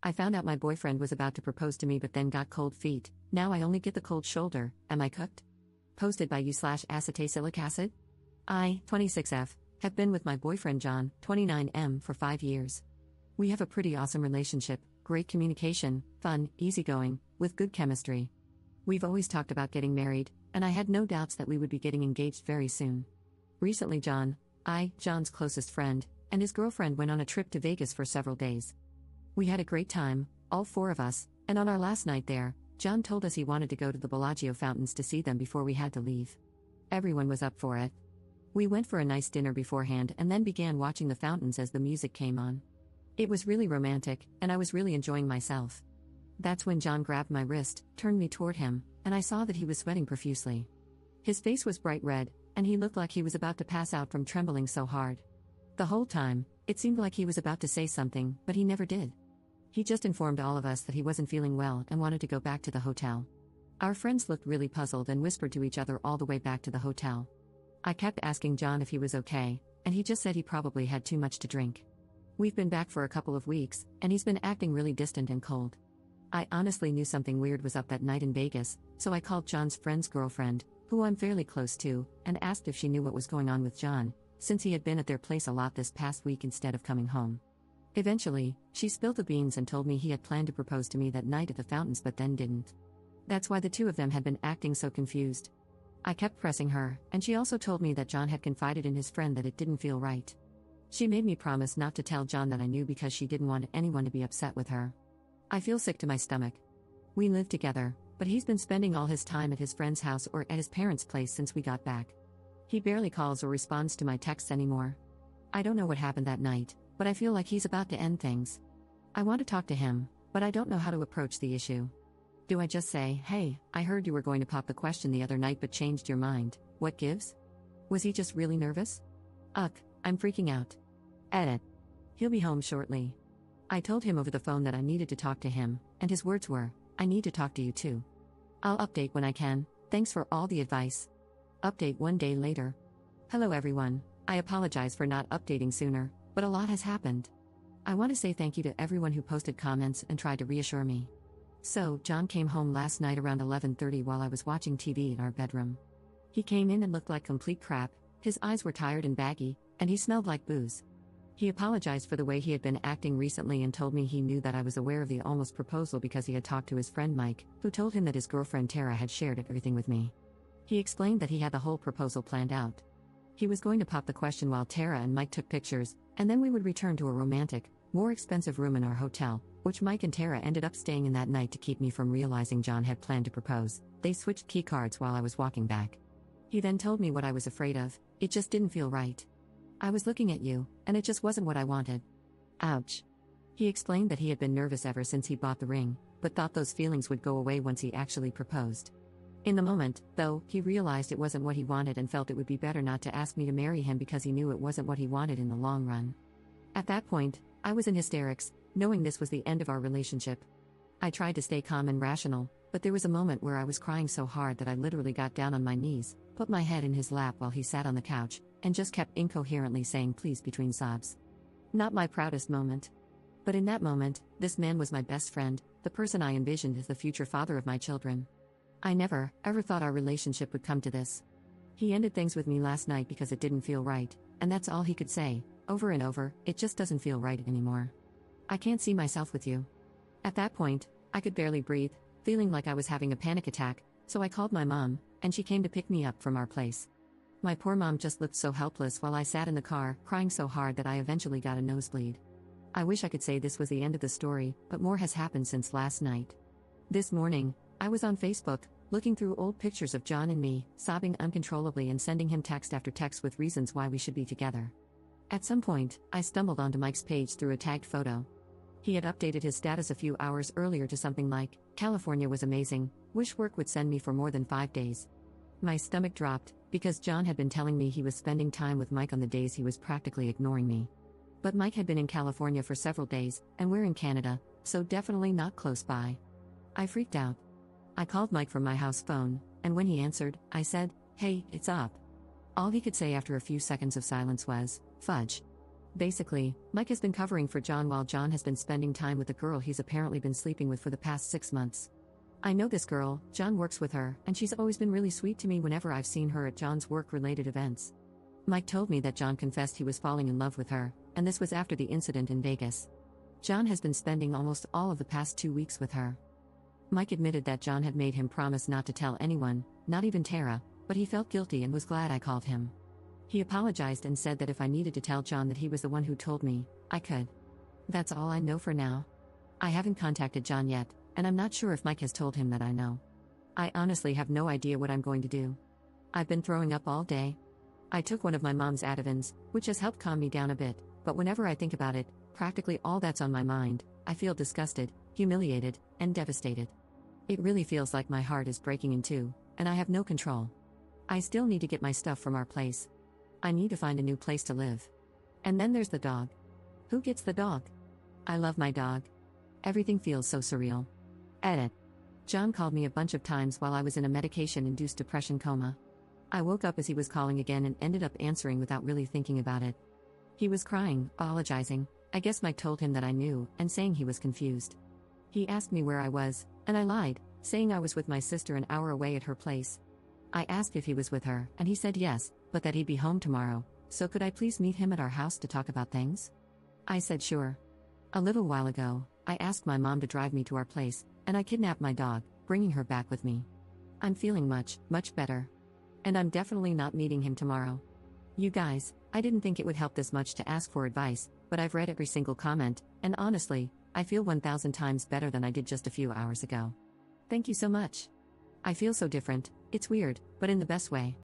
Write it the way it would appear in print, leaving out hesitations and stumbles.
I found out my boyfriend was about to propose to me but then got cold feet. Now I only get the cold shoulder. Am I cooked? Posted by you/acetylsilic acid. I, 26F, have been with my boyfriend John, 29M, for 5 years. We have a pretty awesome relationship, great communication, fun, easygoing, with good chemistry. We've always talked about getting married, and I had no doubts that we would be getting engaged very soon. Recently John's closest friend, and his girlfriend went on a trip to Vegas for several days. We had a great time, all 4 of us, and on our last night there, John told us he wanted to go to the Bellagio fountains to see them before we had to leave. Everyone was up for it. We went for a nice dinner beforehand and then began watching the fountains as the music came on. It was really romantic, and I was really enjoying myself. That's when John grabbed my wrist, turned me toward him, and I saw that he was sweating profusely. His face was bright red, and he looked like he was about to pass out from trembling so hard. The whole time, it seemed like he was about to say something, but he never did. He just informed all of us that he wasn't feeling well and wanted to go back to the hotel. Our friends looked really puzzled and whispered to each other all the way back to the hotel. I kept asking John if he was okay, and he just said he probably had too much to drink. We've been back for a couple of weeks, and he's been acting really distant and cold. I honestly knew something weird was up that night in Vegas, so I called John's friend's girlfriend, who I'm fairly close to, and asked if she knew what was going on with John, since he had been at their place a lot this past week instead of coming home. Eventually, she spilled the beans and told me he had planned to propose to me that night at the fountains but then didn't. That's why the 2 of them had been acting so confused. I kept pressing her, and she also told me that John had confided in his friend that it didn't feel right. She made me promise not to tell John that I knew because she didn't want anyone to be upset with her. I feel sick to my stomach. We live together, but he's been spending all his time at his friend's house or at his parents' place since we got back. He barely calls or responds to my texts anymore. I don't know what happened that night, but I feel like he's about to end things. I want to talk to him, but I don't know how to approach the issue. Do I just say, "Hey, I heard you were going to pop the question the other night but changed your mind, what gives?" Was he just really nervous? Ugh, I'm freaking out. Edit. He'll be home shortly. I told him over the phone that I needed to talk to him, and his words were, "I need to talk to you too. I'll update when I can, thanks for all the advice." Update 1 day later. Hello everyone, I apologize for not updating sooner, but a lot has happened. I want to say thank you to everyone who posted comments and tried to reassure me. So, John came home last night around 11:30 while I was watching TV in our bedroom. He came in and looked like complete crap, his eyes were tired and baggy, and he smelled like booze. He apologized for the way he had been acting recently and told me he knew that I was aware of the almost proposal because he had talked to his friend Mike, who told him that his girlfriend Tara had shared everything with me. He explained that he had the whole proposal planned out. He was going to pop the question while Tara and Mike took pictures, and then we would return to a romantic, more expensive room in our hotel, which Mike and Tara ended up staying in that night to keep me from realizing John had planned to propose. They switched key cards while I was walking back. He then told me what I was afraid of, it just didn't feel right. I was looking at you, and it just wasn't what I wanted. Ouch. He explained that he had been nervous ever since he bought the ring, but thought those feelings would go away once he actually proposed. In the moment, though, he realized it wasn't what he wanted and felt it would be better not to ask me to marry him because he knew it wasn't what he wanted in the long run. At that point, I was in hysterics, knowing this was the end of our relationship. I tried to stay calm and rational, but there was a moment where I was crying so hard that I literally got down on my knees, put my head in his lap while he sat on the couch, and just kept incoherently saying please between sobs. Not my proudest moment. But in that moment, this man was my best friend, the person I envisioned as the future father of my children. I never, ever thought our relationship would come to this. He ended things with me last night because it didn't feel right, and that's all he could say, over and over, it just doesn't feel right anymore. I can't see myself with you. At that point, I could barely breathe, feeling like I was having a panic attack, so I called my mom, and she came to pick me up from our place. My poor mom just looked so helpless while I sat in the car, crying so hard that I eventually got a nosebleed. I wish I could say this was the end of the story, but more has happened since last night. This morning, I was on Facebook, looking through old pictures of John and me, sobbing uncontrollably and sending him text after text with reasons why we should be together. At some point, I stumbled onto Mike's page through a tagged photo. He had updated his status a few hours earlier to something like, "California was amazing, wish work would send me for more than 5 days." My stomach dropped, because John had been telling me he was spending time with Mike on the days he was practically ignoring me. But Mike had been in California for several days, and we're in Canada, so definitely not close by. I freaked out. I called Mike from my house phone, and when he answered, I said, "Hey, it's up." All he could say after a few seconds of silence was, "Fudge." Basically, Mike has been covering for John while John has been spending time with the girl he's apparently been sleeping with for the past 6 months. I know this girl, John works with her, and she's always been really sweet to me whenever I've seen her at John's work-related events. Mike told me that John confessed he was falling in love with her, and this was after the incident in Vegas. John has been spending almost all of the past 2 weeks with her. Mike admitted that John had made him promise not to tell anyone, not even Tara, but he felt guilty and was glad I called him. He apologized and said that if I needed to tell John that he was the one who told me, I could. That's all I know for now. I haven't contacted John yet, and I'm not sure if Mike has told him that I know. I honestly have no idea what I'm going to do. I've been throwing up all day. I took one of my mom's Ativans, which has helped calm me down a bit, but whenever I think about it, practically all that's on my mind, I feel disgusted, humiliated, and devastated. It really feels like my heart is breaking in two, and I have no control. I still need to get my stuff from our place. I need to find a new place to live. And then there's the dog. Who gets the dog? I love my dog. Everything feels so surreal. Edit. John called me a bunch of times while I was in a medication-induced depression coma. I woke up as he was calling again and ended up answering without really thinking about it. He was crying, apologizing. I guess Mike told him that I knew, and saying he was confused. He asked me where I was, and I lied, saying I was with my sister an hour away at her place. I asked if he was with her, and he said yes, but that he'd be home tomorrow, so could I please meet him at our house to talk about things? I said sure. A little while ago, I asked my mom to drive me to our place, and I kidnapped my dog, bringing her back with me. I'm feeling much, much better. And I'm definitely not meeting him tomorrow. You guys, I didn't think it would help this much to ask for advice, but I've read every single comment, and honestly, I feel 1,000 times better than I did just a few hours ago. Thank you so much. I feel so different, it's weird, but in the best way.